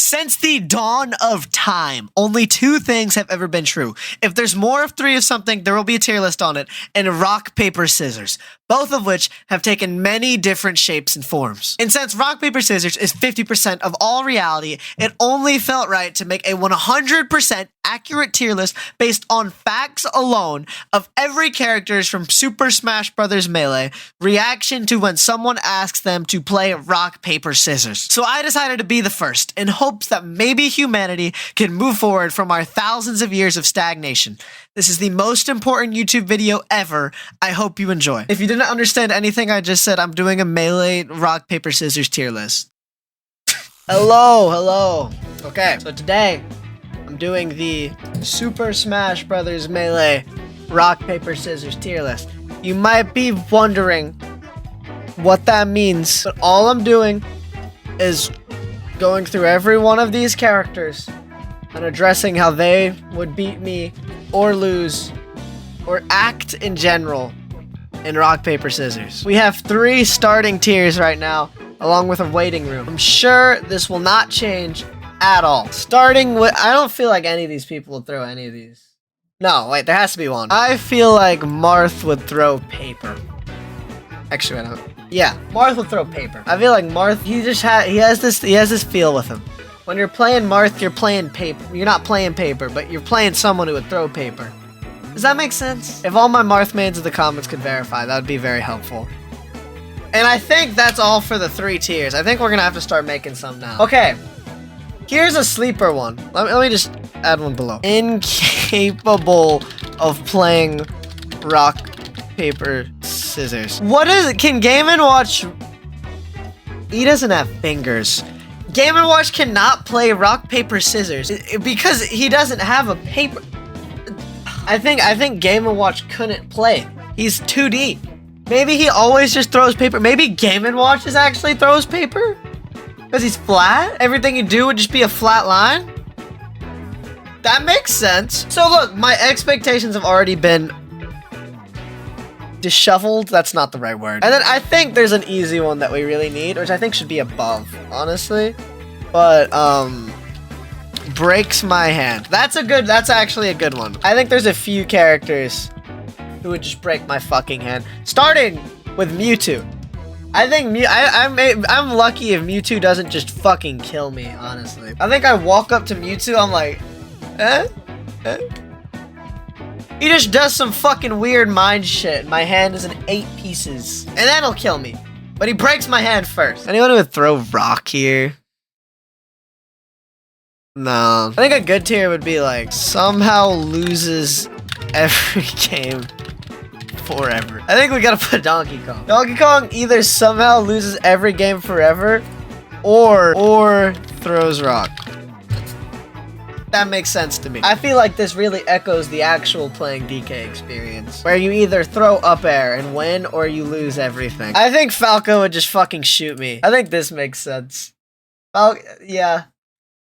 Since the dawn of time, only two things have ever been true. If there's more of three of something, there will be a tier list on it, and rock, paper, scissors. Both of which have taken many different shapes and forms. And since rock, paper, scissors is 50% of all reality, it only felt right to make a 100% accurate tier list based on facts alone of every character's from Super Smash Bros. Melee reaction to when someone asks them to play rock, paper, scissors. So I decided to be the first in hopes that maybe humanity can move forward from our thousands of years of stagnation. This is the most important YouTube video ever. I hope you enjoy. If you didn't understand anything I just said, I'm doing a Melee rock, paper, scissors tier list. Hello. Okay, so today I'm doing the Super Smash Bros. Melee rock, paper, scissors tier list. You might be wondering what that means, but all I'm doing is going through every one of these characters and addressing how they would beat me or lose or act in general in rock, paper, scissors. We have 3 starting tiers right now, along with a waiting room. I'm sure this will not change at all. Starting with, I don't feel like any of these people would throw any of these. No, wait, there has to be one. I feel like Marth would throw paper. Actually, I don't. Yeah, Marth would throw paper. I feel like Marth, he has this feel with him. When you're playing Marth, you're playing paper. You're not playing paper, but you're playing someone who would throw paper. Does that make sense? If all my Marth mains in the comments could verify, that would be very helpful. And I think that's all for the 3 tiers. I think we're gonna have to start making some now. Okay, here's a sleeper one. Let me just add one below. Incapable of playing rock, paper, scissors. What is it? Can Game & Watch... He doesn't have fingers. Game & Watch cannot play rock, paper, scissors because he doesn't have a paper. I think Game & Watch couldn't play. He's 2D. Maybe he always just throws paper. Maybe Game & Watch actually throws paper because he's flat. Everything you do would just be a flat line. That makes sense. So look, my expectations have already been disheveled. That's not the right word. And then I think there's an easy one that we really need, which I think should be above, honestly. But breaks my hand. That's actually a good one. I think there's a few characters who would just break my fucking hand. Starting with Mewtwo. I think I'm lucky if Mewtwo doesn't just fucking kill me, honestly. I think I walk up to Mewtwo, I'm like, He just does some fucking weird mind shit. My hand is in 8 pieces. And that'll kill me. But he breaks my hand first. Anyone who would throw rock here? No. I think a good tier would be like, somehow loses every game forever. I think we gotta put Donkey Kong. Donkey Kong either somehow loses every game forever or throws rock. That makes sense to me. I feel like this really echoes the actual playing DK experience, where you either throw up air and win, or you lose everything. I think Falco would just fucking shoot me. I think this makes sense. Yeah.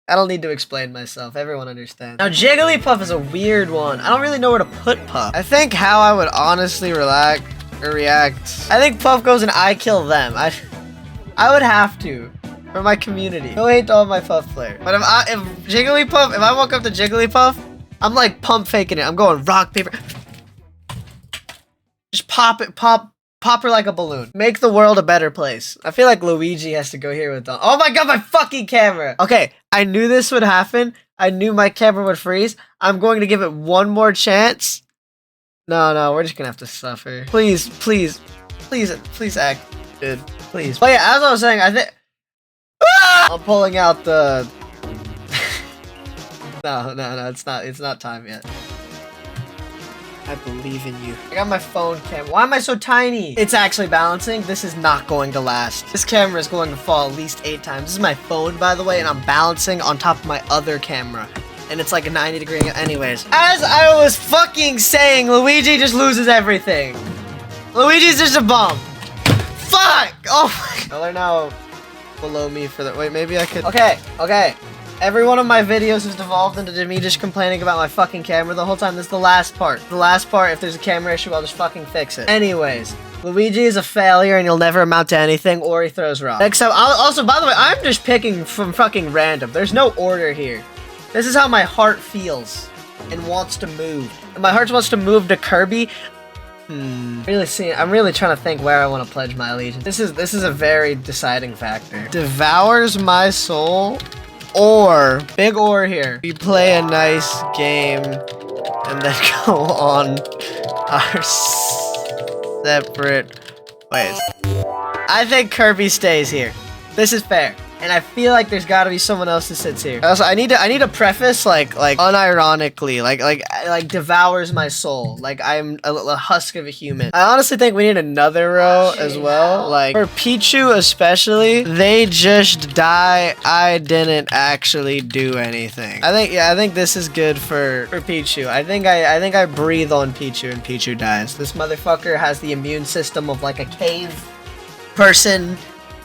I don't need to explain myself. Everyone understands. Now, Jigglypuff is a weird one. I don't really know where to put Puff. I think how I would honestly react. I think Puff goes and I kill them. I would have to. For my community. No hate to all my Puff players. But if I walk up to Jigglypuff, I'm like pump faking it. I'm going rock, paper. Just pop her like a balloon. Make the world a better place. I feel like Luigi has to go here with them. Oh my god, my fucking camera. Okay, I knew this would happen. I knew my camera would freeze. I'm going to give it one more chance. No, we're just gonna have to suffer. Please act good. Please. But yeah, as I was saying, I think... I'm pulling out the... No, it's not time yet. I believe in you. I got my phone camera. Why am I so tiny? It's actually balancing. This is not going to last. This camera is going to fall at least 8 times. This is my phone, by the way, and I'm balancing on top of my other camera. And it's like a 90-degree... Anyways. As I was fucking saying, Luigi just loses everything. Luigi's just a bum. Fuck! Oh my... Well, they're now below me for that. Wait, maybe I could... Okay. Every one of my videos has devolved into me just complaining about my fucking camera the whole time. This is the last part. The last part, if there's a camera issue, I'll just fucking fix it. Anyways, Luigi is a failure and he'll never amount to anything, or he throws rocks. Except, also, by the way, I'm just picking from fucking random. There's no order here. This is how my heart feels and wants to move. And my heart wants to move to Kirby. I'm really trying to think where I want to pledge my allegiance. This is a very deciding factor. Devours my soul, or big or here. We play a nice game and then go on our separate ways. I think Kirby stays here. This is fair. And I feel like there's got to be someone else that sits here. Also, I need to preface like unironically, like devours my soul. Like I'm a husk of a human. I honestly think we need another row as well. Like for Pichu especially, they just die. I didn't actually do anything. I think this is good for Pichu. I think I breathe on Pichu and Pichu dies. This motherfucker has the immune system of like a cave person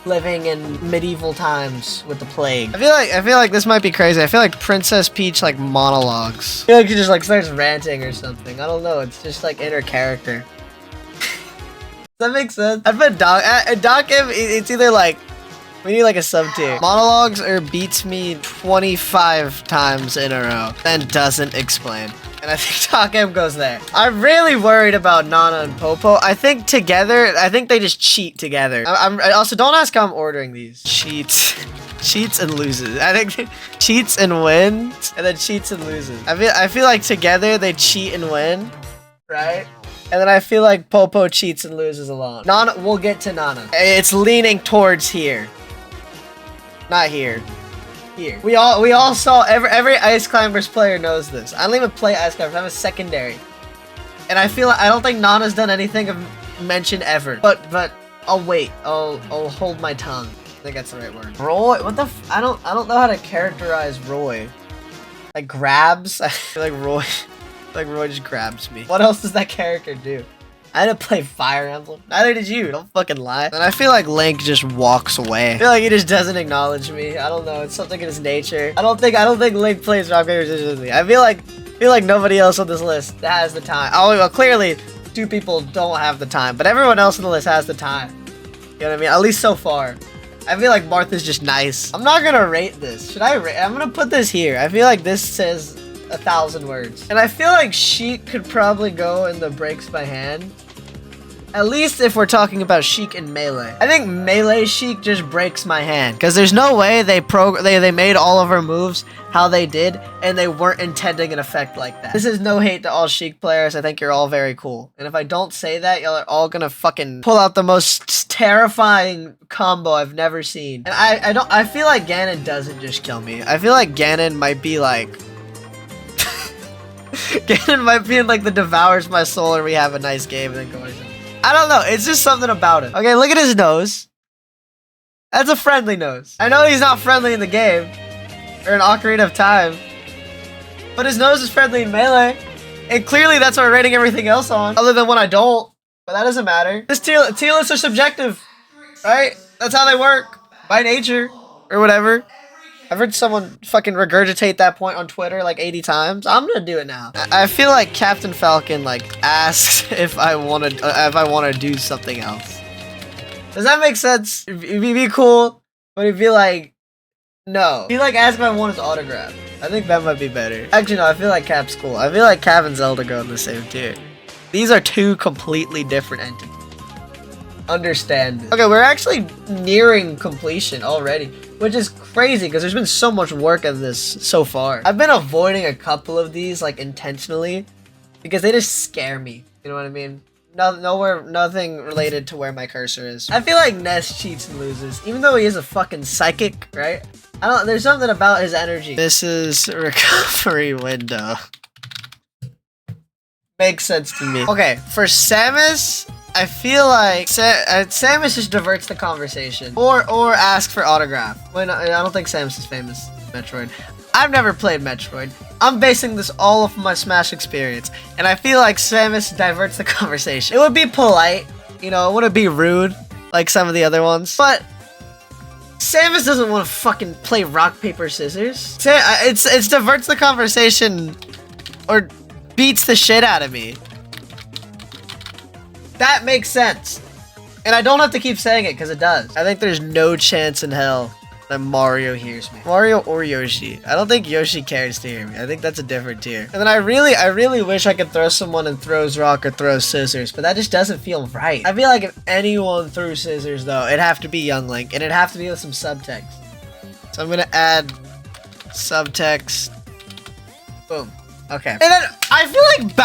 living in medieval times with the plague. I feel like this might be crazy. I feel like Princess Peach like monologues. I feel like she just like starts ranting or something. I don't know. It's just like inner character. Does that make sense? I put Doc M. It's either like we need like a sub tier. Monologues or beats me 25 times in a row, then doesn't explain. And I think Doc M goes there. I'm really worried about Nana and Popo. I think together, I think they just cheat together. I also, don't ask how I'm ordering these. Cheats and loses. I think cheats and wins, and then cheats and loses. I feel like together they cheat and win, right? And then I feel like Popo cheats and loses alone. Nana, we'll get to Nana. It's leaning towards here. Not here. Here. We all saw every Ice Climbers player knows this. I don't even play Ice Climbers. I'm a secondary. And I don't think Nana's done anything of mention ever. But I'll wait. I'll hold my tongue. I think that's the right word. Roy, what the I don't know how to characterize Roy. Like grabs? I feel like Roy just grabs me. What else does that character do? I didn't play Fire Emblem. Neither did you. Don't fucking lie. And I feel like Link just walks away. I feel like he just doesn't acknowledge me. I don't know. It's something in his nature. I don't think Link plays Rock Paper Scissors with me. I feel like nobody else on this list has the time. Oh, well, clearly 2 people don't have the time, but everyone else on the list has the time. You know what I mean? At least so far. I feel like Martha's just nice. I'm not gonna rate this. Should I rate? I'm gonna put this here. I feel like this says 1,000 words. And I feel like Sheik could probably go in the breaks by hand. At least if we're talking about Sheik and Melee. I think Melee Sheik just breaks my hand. Because there's no way they made all of her moves how they did, and they weren't intending an effect like that. This is no hate to all Sheik players. I think you're all very cool. And if I don't say that, y'all are all gonna fucking pull out the most terrifying combo I've never seen. And I feel like Ganon doesn't just kill me. I feel like Ganon might be like Ganon might be in like the devours my soul or we have a nice game and then go or something. I don't know. It's just something about it. Okay, look at his nose. That's a friendly nose. I know he's not friendly in the game or in Ocarina of Time, but his nose is friendly in Melee. And clearly that's what we're rating everything else on, other than when I don't. But that doesn't matter. This tier lists are subjective, right? That's how they work by nature or whatever. I've heard someone fucking regurgitate that point on Twitter like 80 times. I'm gonna do it now. I feel like Captain Falcon like asks if I want to do something else. Does that make sense? It'd be cool, but it'd be like, no. He'd like ask if I want his autograph. I think that might be better. Actually, no. I feel like Cap's cool. I feel like Cap and Zelda go in the same tier. These are 2 completely different entities. Understand. Okay, we're actually nearing completion already, which is crazy because there's been so much work of this so far. I've been avoiding a couple of these like intentionally because they just scare me. You know what I mean? Nothing related to where my cursor is. I feel like Ness cheats and loses, even though he is a fucking psychic, right? There's something about his energy. This is recovery window. Makes sense to me. Okay, for Samus, I feel like Samus just diverts the conversation or asks for autograph. Wait, no, I don't think Samus is famous. Metroid. I've never played Metroid. I'm basing this all off my Smash experience, and I feel like Samus diverts the conversation. It would be polite, you know, it wouldn't be rude like some of the other ones, but Samus doesn't want to fucking play rock, paper, scissors. It's diverts the conversation or beats the shit out of me. That makes sense. And I don't have to keep saying it because it does. I think there's no chance in hell that Mario hears me. Mario or Yoshi. I don't think Yoshi cares to hear me. I think that's a different tier. And then I really wish I could throw someone and throws rock or throws scissors, but that just doesn't feel right. I feel like if anyone threw scissors though, it'd have to be Young Link, and it'd have to be with some subtext. So I'm gonna add subtext. Boom. Okay. And then I feel like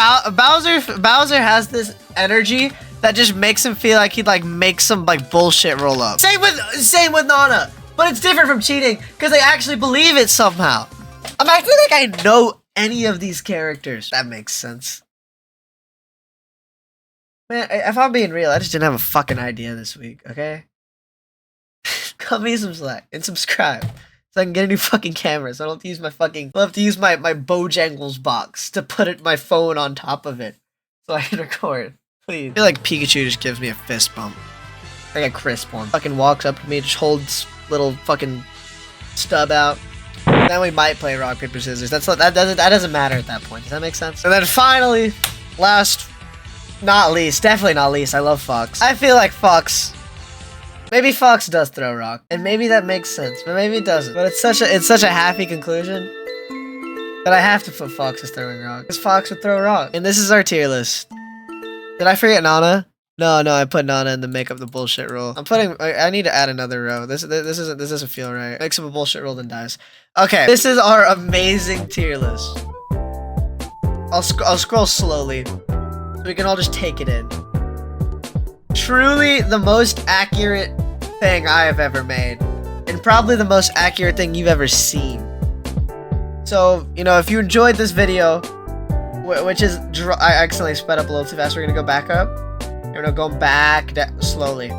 Bowser has this energy that just makes him feel like he'd like make some like bullshit roll up. Same with Nana. But it's different from cheating, because I actually believe it somehow. I'm acting like I know any of these characters. That makes sense. Man, if I'm being real, I just didn't have a fucking idea this week, okay? Cut me some slack and subscribe so I can get a new fucking camera, so I don't have to use my fucking... I'll have to use my Bojangles box to put my phone on top of it so I can record. Please. I feel like Pikachu just gives me a fist bump. Like a crisp one. Fucking walks up to me, just holds little fucking stub out. Then we might play rock paper scissors. That doesn't matter at that point. Does that make sense? And then finally, last, not least, definitely not least, I love Fox. I feel like Fox. Maybe Fox does throw rock, and maybe that makes sense, but maybe it doesn't. But it's such a happy conclusion that I have to put Fox as throwing rock, because Fox would throw rock. And this is our tier list. Did I forget Nana? No, I put Nana in to make up the bullshit roll. I need to add another row. This doesn't feel right. Makes up a bullshit roll, then dies. Okay, this is our amazing tier list. I'll scroll slowly, so we can all just take it in. Truly the most accurate thing I have ever made, and probably the most accurate thing you've ever seen. So, you know, if you enjoyed this video, which is, I accidentally sped up a little too fast, we're gonna go back up. We're gonna go back slowly.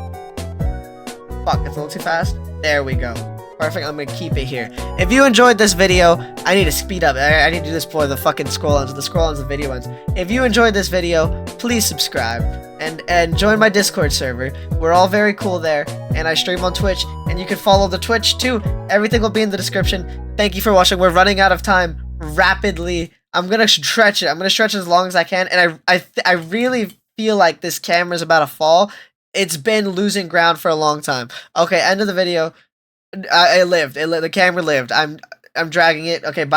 Fuck, it's a little too fast. There we go. Perfect, I'm gonna keep it here. If you enjoyed this video, I need to speed up. I need to do this before the fucking scroll ends. The scroll ends, the video ends. If you enjoyed this video, please subscribe and join my Discord server. We're all very cool there, and I stream on Twitch, and you can follow the Twitch too. Everything will be in the description. Thank you for watching. We're running out of time rapidly. I'm gonna stretch it. I'm gonna stretch it as long as I can, and I really feel like this camera's about to fall. It's been losing ground for a long time. Okay, end of the video. It lived. The camera lived. I'm dragging it. Okay, bye.